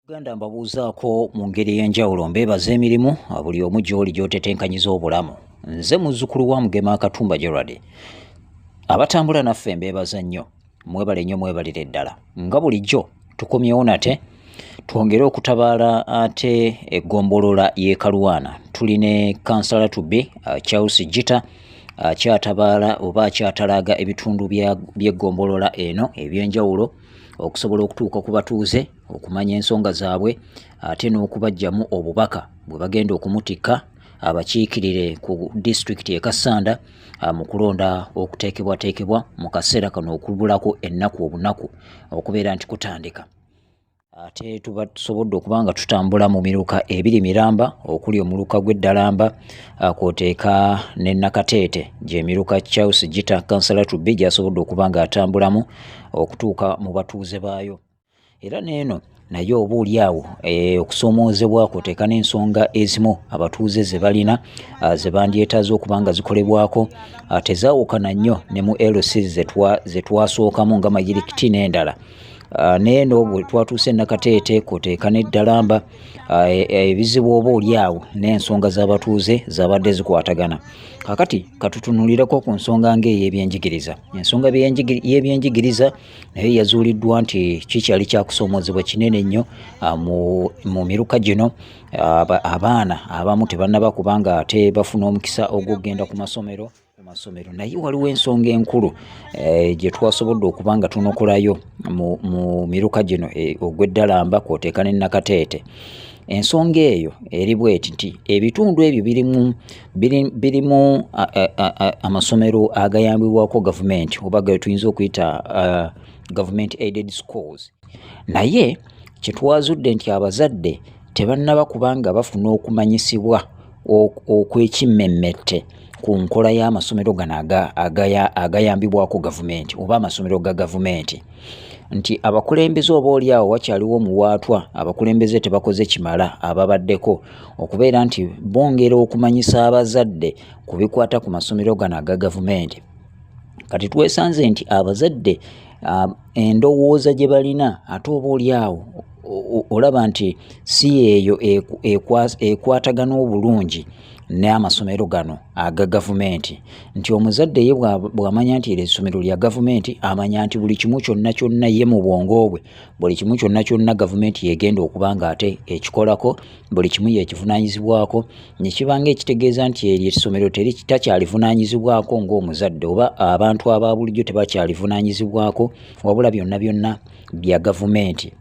Uganda mbabuuzaako mu ngeri y'enjawulo mbeebaza emirimu buli omu gy'oli gy'otetenkanyiza obulamu. Nze muzzukulu wa Mugema Katumba Gerald. Abatambula naffe mbeebaza nnyo. Mwebale nnyo mwebalire ddala. Nga bulijjo tukomyewo nate twongere okutabaala ate eggombolola y'e Kalwana. Tuli ne Kansala Tubbi Charles Gita akyatabaala oba akyatalaaga ebitundu by'eggombolola eno eby'enjawulo okusobola okutuuka ku batuuze okumanya ensonga zaabwe ate n'okubajjamu obubaka bwe bagenda okumutikka abakiikirire ku disitulikiti e Kassanda mu kulonda okuteekebwateekebwa mu kaseera kano okubulako ennaku obunaku okubeera nti kutandika. Ate tuba tusobodde okuba nga tutambula mu miruka ebiri miramba okuli omuluka gw'eddalamba kw'oteeka ne Nakateete gy'emiruka Charles Gita Kansala Tubbi gy'asobodde okuba nga atambulamu okutuuka mu batuuze baayo. Era n'eno naye oboolyawo okusoomoozebwa kw'oteeka n'ensonga ezimu abatuuze ze balina ze bandyetaaze okuba nga zikolebwako tezaawukana nnyo ne mu LC ze twasookamu nga Mayirikiti n'endala. N'eno bwe twatuuse Nakateete kw'oteeka n'eddalamba ebizibu oboolyawo n'ensonga z'abatuuze zabadde zikwatagana. Kakati katutunulireko ku nsonga ng'ey'ebyenjigiriza. Ensonga y'ebyenjigiriza naye yazuuliddwa nti kikyali kyakusoomoozebwa kinene nnyo mu miruka gino. Abaana abamu tebannaba kubanga ate bafuna omukisa ogw'okugenda ku masomero naye waliwo ensonga enkulu gye twasobodde okuba nga tunokolayo mu miruka gino ogw'eddalamba kw'oteeka ne Nakateete. Ensonga eyo eri bweti nti ebitundu ebyo birimu amasomero agayambibwako gavumenti oba ge tuyinza okuyita government aided schools, naye kye twazudde nti abazadde tebannaba kubanga bafuna okumanyisibwa okw'ekimmemmette ku nkola y'amasomero gano agayambibwako gavumenti oba amasomero ga gavumenti, nti abakulembeze oboolyawo wakyaliwo muwaatwa abakulembeze tebakoze kimala ababaddeko okubeera nti bongera okumanyisa abazadde ku bikwata ku masomero gano aga gavumenti. Kati twesanze nti abazadde endowooza gye balina ate oboolyawo olaba nti si eyo ekwatagana obulungi n'amasomero gano aga gavumenti, nti omuzadde ye bw'amanya nti essomero lya gavumenti amanya nti buli kimu kyonna ye mu bwongo bwe buli kimu kyonna gavumenti yegenda okuba nga ate ekikolako, buli kimu yekivunaanyizibwako, ne kibanga ekitegeeza nti eryo essomero takyalivunaanyizibwako ng'omuzadde oba abantu aba bulijjo tebakyalivunaanyizibwako wabula byonna bya gavumenti.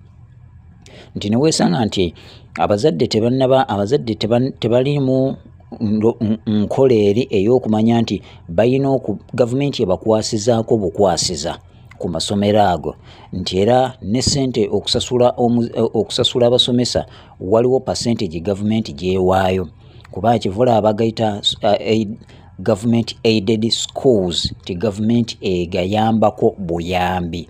Nti ne weesanga nti abazadde tebalimu nkola eri ey'okumanya nti balina gavumenti ebakwasizaako bukwasiza ku masomero ago, nti era ne ssente okusasula abasomesa waliwo percentage gavumenti gyewaayo kuba kivula abagayita government aided schools nti gavumenti egayambako buyambi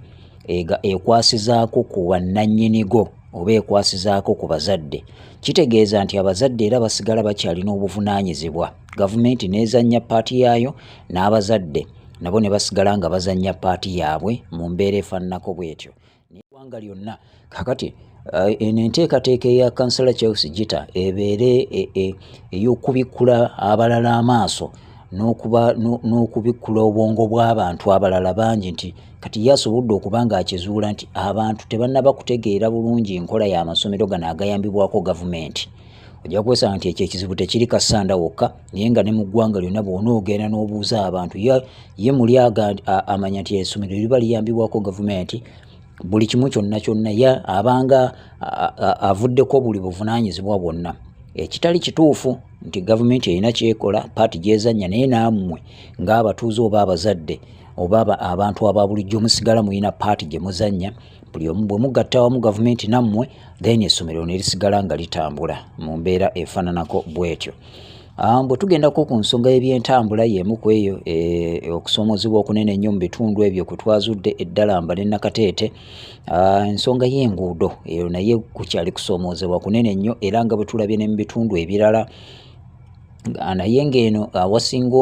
ekwasizaako ku bannannyinigo oba ekwasizaako ku bazadde. Kitegeeza nti abazadde era basigala bakyalina obuvunaanyizibwa, gavumenti n'ezannya paati yaayo n'abazadde nabo ne basigala nga bazannya paati yaabwe mu mbeera efaananako bw'etyo n'eggwanga lyonna. Kakati eno enteekateeka eya Kansala Charles Gita ebeere ey'okubikkula abalala amaaso n'okubikkula obwongo bw'abantu abalala bangi, nti kati yasobodde okuba nga akizuula nti abantu tebannaba kutegeera bulungi enkola y'amasomero gano agayambibwako gavumenti. Ojja kwesanga nti ekyo ekizibu tekiri Kassanda wokka naye nga ne mu ggwanga lyonna bw'onoogenda n'obuuza abantu ye muli amanya nti essomero liba liyambibwako gavumenti, buli kimu kyonna ye abanga avuddeko buli buvunaanyizibwa bwonna. Ekitali kituufu nti gavumenti erina kyekola paati gyezannya, naye nammwe ng'abatuuze oba abazadde oba abantu aba bulijjo musigala mulina paati gye muzannya, buli omu bwe mugatta wamu gavumenti nammwe then essomero ne lisigala nga litambula mu mbeera efaananako bw'etyo. Bwe tugendako ku nsonga y'ebyentambula y'emu ku eyo okusoomoozebwa okunene ennyo mu bitundu ebyo kwe twazudde eddalamba ne Nakateete. Ensonga y'enguudo eyo naye kukyali kusoomoozebwa kunene nnyo era nga bwe tulabye ne mu bitundu ebirala, naye ng'eno awasinga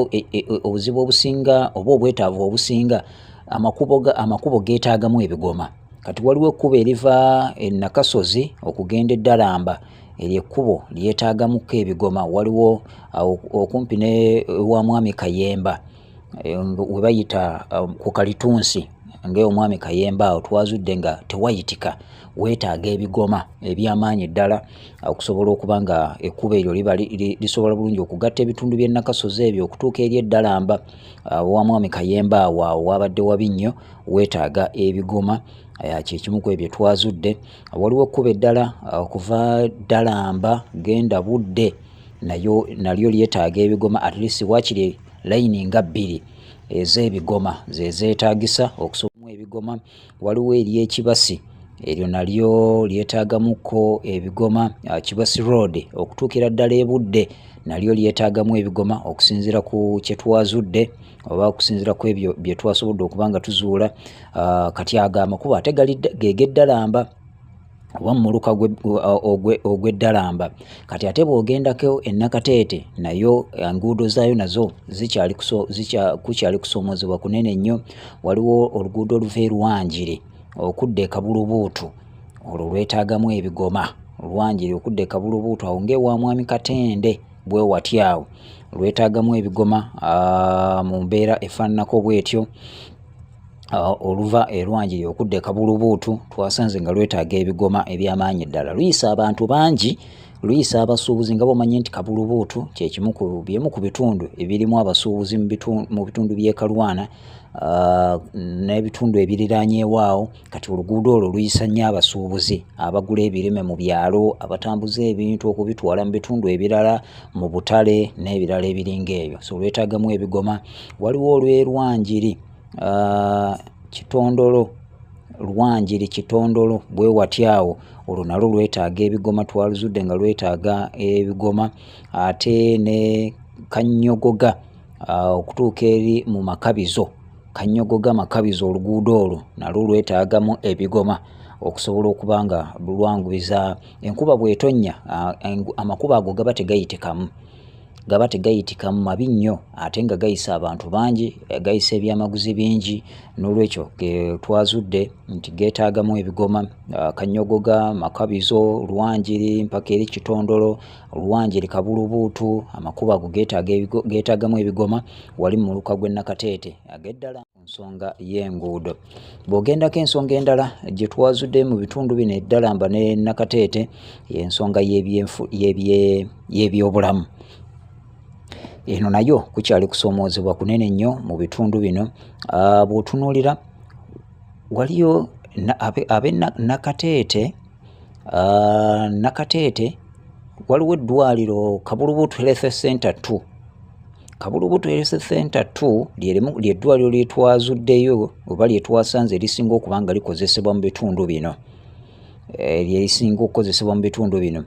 obuzibu obusinga oba obwetaavu obusinga amakubo geetaagamu ebigoma. kati waliwo ekkubo eriva e Nakasozi okugenda e Dalamba, eryo ekkubo lyetaagamuko ebigoma. Waliwo okumpi ne wa Mwami Kayemba we bayita ku Kalitunsi ng'omwami Kayemba awo twazudde nga tewayitika, weetaaga ebigoma eby'amaanyi ddala okusobola okuba nga ekkubo eryo lisobola bulungi okugatta ebitundu by'e Nakasozi ebyo okutuuka eri eddalamba wa Mwami Kayemba awo wabadde wabi nnyo, weetaaga ebigoma. Kyekimu ku ebyo twazudde. Waliwo ekkubo eddala okuva Ddalamba genda Budde, nalyo lyetaaga ebigoma. At least waakiri layini nga 2 ez'ebigoma zeetaagisa okusomamu ebigoma. Waliwo ery'Ekibasi, eryo nalyo lyetaagamuko ebigoma. Kibasi Road okutuukira ddala e Budde nalyo lyetaagamu ebigoma okusinziira ku kye twazudde oba okusinziira ku ebyo bye twasobodde okuba nga tuzuula. Kati ago amakubo ate geg'eddalamba oba mumuluka ogw'eddalamba. Kati ate bw'ogendako e Nakateete nayo enguudo zaayo nazo kukyali kusoomozebwa kunene nnyo. Waliwo oluguudo oluva e Lwanjiri okudda e Kabulubuutu, olwo lwetaagamu ebigoma. Lwanjiri okudda e Kabulubuutu awo ng'ewa Mwami Katende bwe wati awo lwetaagamu ebigoma mu mbeera efaananako bw'etyo. Oluva e Lwanjiri okudda e Kabulubuutu twasanze nga lwetaaga ebigoma eby'amaanyi ddala. Luyisa abantu bangi, luyisa abasuubuzi nga bw'omanyi nti Kabulubuutu kyekimu ku bitundu ebirimu abasuubuzi mu bitundu by'e Kalwana n'ebitundu ebiriraanyeewaawo. Kati oluguudo olwo luyisa nnyo abasuubuzi abagula ebirime mu byalo, abatambuza ebintu okubitwala mu bitundu ebirala, mu butale n'ebirala ebiringa ebyo. So lwetaagamu ebigoma. Waliwo olw'e Lwanjiri Kitondolo, Lwanjiri Kitondolo bwe wati awo, olwo nalwo lwetaaga ebigoma. Twaluzudde nga lwetaaga ebigoma. Ate ne Kannyogoga okutuuka eri mu Makabizo, Kannyogoga Makabizo, oluguudo olwo nalwo lwetaagamu ebigoma okusobola okuba nga lwangubiza enkuba bw'etonnya. Amakubo ago gaba tegayitikamu mabi nnyo ate nga gayisa abantu bangi, gayisa ebyamaguzi bingi. N'olwekyo twazudde nti geetaagamu ebigoma. Kannyogoga, Makabizo, Lwanjiri mpaka eri Kitondolo, Lwanjiri Kabulubuutu, amakubo ago geetaagamu ebigoma. Wali mu muluka gw'e Nakateete ag'eddala ensonga y'enguudo. Bw'ogendako ensonga endala gye twazudde mu bitundu bino eddalamba ne Nakateete y'ensonga y'ebyobulamu. Eno nayo kukyali kusoomoozebwa kunene nnyo mu bitundu bino. Bw'otunuulira waliyo ab'e Nakateete, Nakateete waliwo eddwaliro Kabulubuutu Health Center 2. Kabulubuutu Health Center 2 ly'eddwaliro lye twazuddeyo oba lye twasanze erisinga okuba nga likozesebwa mu bitundu bino. Lyerisinga okukozesebwa mu bitundu bino.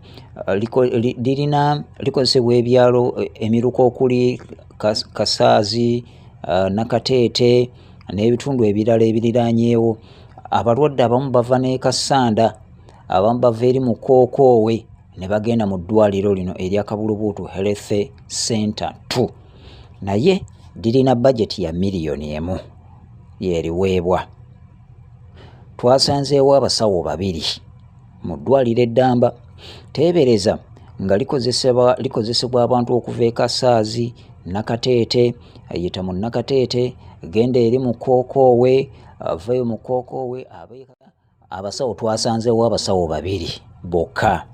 Likozesebwa ebyalo emiruka okuli Kasaazi, Nakateete n'ebitundu ebirala ebiriraanyeewo. Abalwadde abamu bava n'e Kassanda, abamu bava eri mu Kookoowe ne bagenda mu ddwaliro lino erya Kabulubuutu Health Center 2. Naye lirina budget ya $1,000,000 yeriweebwa. Twasanzeewo abasawo 2 mu ddwaliro eddamba. Teebereza nga likozesebwa abantu okuva e Kasaazi, Nakateete, ayita mu Nakateete, genda eri mu Kookoowe, avayo mu Kookoowe abasawo. Twasanzeewo abasawo 2 bokka.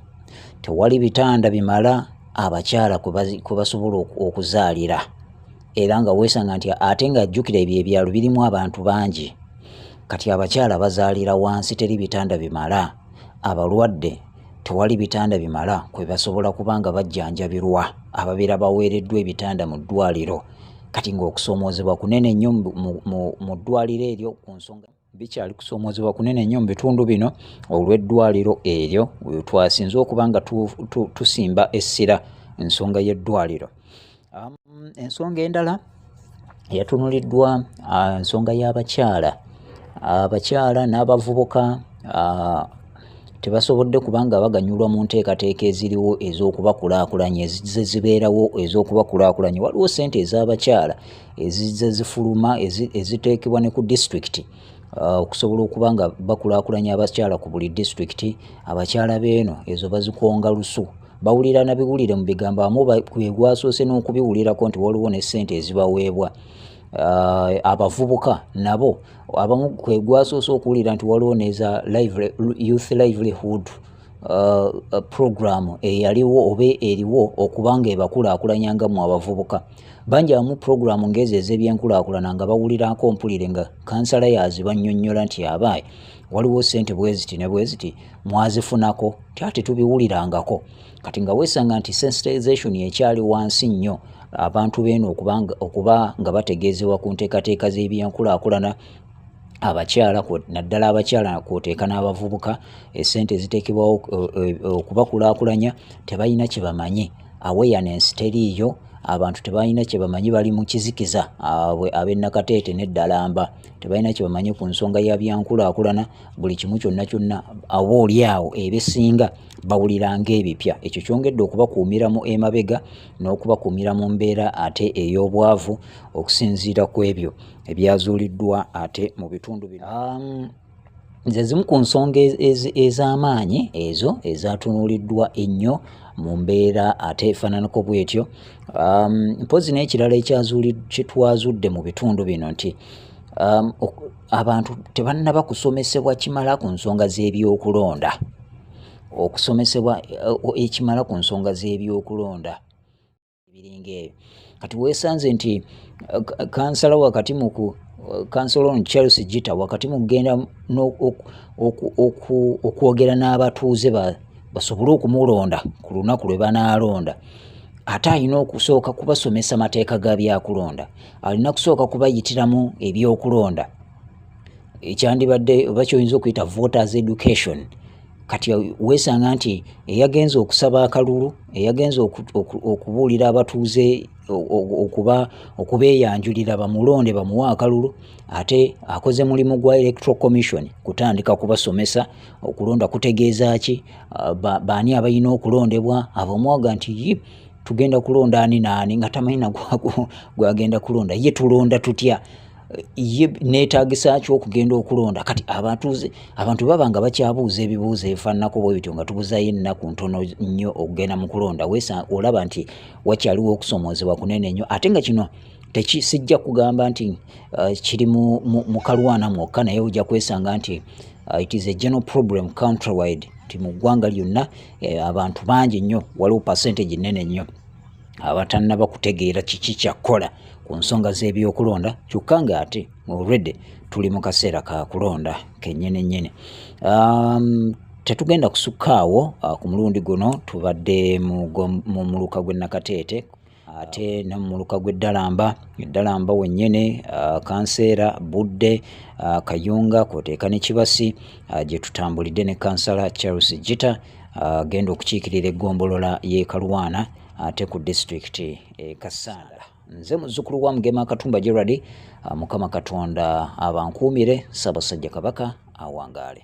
Tewali bitanda bimala abakyala kwe basobola okuzaalira, era nga weesanga nti ate nga ajjukira ebyo ebyalo birimu abantu bangi. Kati abakyala bazaalira wansi, teri bitanda bimala. Abalwadde tewali bitanda bimala kwe basobola kuba nga bajjanjabirwa, ababeera baweereddwa ebitanda mu ddwaliro. Kati ng'okusoomoozebwa kunene nnyo mu ddwaliro eryo ku nsonga bikyali kusoomoozebwa kunene nnyo mu bitundu bino olw'eddwaliro eryo twasinze okuba nga tusimba essira ensonga y'eddwaliro. Ensonga endala eyatunuliddwa ensonga y'abakyala. Abakyala n'abavubuka tebasobodde kubanga baganyulwa mu nteekateeka eziriwo ez'okubakulaakulanya ezizze zibeerawo ez'okubakulaakulanya. Waliwo ssente ez'abakyala ezizze zifuluma eziteekebwa ne ku disitulikiti okusobola okuba nga bakulaakulanya abakyala ku buli disitulikiti. Abakyala beeno ezo bazikonga lusu, bawulira na biwulire mu bigambo, amu kwe gwasoose n'okubiwulirako nti waliwo ne ssente ezibaweebwa. Abavubuka nabo abamu kwe gwasoose okuwulira nti waliwo neza youth livelihood program eyaliwo oba eriwo okuba nga ebakulaakulanya mu abavubuka. Bangi abamu program ng'ezo ez'ebyenkulaakulana nga bawulirako mpulire nga kansala yazibannyonnyola nti abaayi waliwo ssente bweziti ne bweziti mwazifunako, ate tubiwulirangako. Kati nga weesanga nti sensitization ekyali wansi nnyo, abantu beeno okuba nga bategeezebwa ku nteekateeka z'ebyenkulaakulana, abakyala naddala abakyala kwoteeka n'abavubuka, essente eziteekebwawo okubakulaakulanya tebalina kye bamanyi, awareness teriiyo, abantu tebalina kye bamanyi, bali mu kizikiza. Ab'e n'Eddalamba tebalina kye bamanyi ku nsonga ya byankulaakulana. Buli kimu kyonna kyonna oboolyawo ebisinga bawulira ng'ebipya. Ekyo kyongedde okubakuumira mu emabega n'okubakuumira mu mbeera ate ey'obwavu okusinziira ku ebyo ebyazuuliddwa ate mu bitundu bino. Nze zimu ku nsonga ez'amaanyi ezo ezatunuuliddwa ennyo mu mbeera ate efaananako bw'etyo. Mpozi n'ekirala kyetwazudde mu bitundu bino nti abantu tebannaba kusomesebwa kimala ku nsonga z'ebyokulonda. Okusomesebwa ekimala ku nsonga z'ebyokulonda biringa ebyo. Kati weesanze nti kansala wakati mu kansala ono Charles Gita wakati mu kugenda okwogera n'abatuuze basobole okumulonda ku lunaku lwe banaalonda, ate alina okusooka kubasomesa mateeka ga byakulonda, alina kusooka kubayitiramu ebyokulonda, ekyandibadde oba kyoyinza okuyita voters education. Kati weesanga nti eyagenza okusaba akalulu, eyagenza okubuulira abatuuze okubeeyanjulira bamulonde bamuwe akalulu, ate akoze mulimu gwa Electoral Commission kutandika kubasomesa okulonda kutegeeza ki, baani abalina okulondebwa. Abamwaga nti tugenda kulonda ani naani nga tamanyi na gwagenda kulonda, ye tulonda tutya, ye neetaagisa ki okugenda okulonda. Kati abantu baba nga bakyabuuza ebibuuzo ebifaananako bwe bityo nga tubuzayo ennaku ntono nnyo okugenda mu kulonda. Olaba nti wakyaliwo okusomoozebwa kunene nnyo, ate nga kino sijja kugamba nti kiri mu Kalwana mwokka, naye ojja kwesanga nti it is a general problem countrywide, nti mu ggwanga lyonna abantu bangi nnyo, waliwo percentage nnene nnyo abatannaba kutegeera kiki kyakkola ku nsonga z'ebyokulonda, kyokka nga ate already tuli mu kaseera ka kulonda kennyini. Tetugenda kusukkaawo ku mulundi guno, tubadde mu muluka gw'e Nakateete ate ne mu muluka gw'e Ddalamba wennyini, Kanseera, Budde, Kayunga kwoteeka ne Kibasi, gye tutambulidde ne kansala Charles Gita agenda okukiikirira eggombolola y'e Kalwana ate ku disitulikiti e Kassanda. Nze muzzukulu wa Mugema Katumba Gerald, Mukama Katonda abankuumire, Ssaabasajja Kabaka awangaale.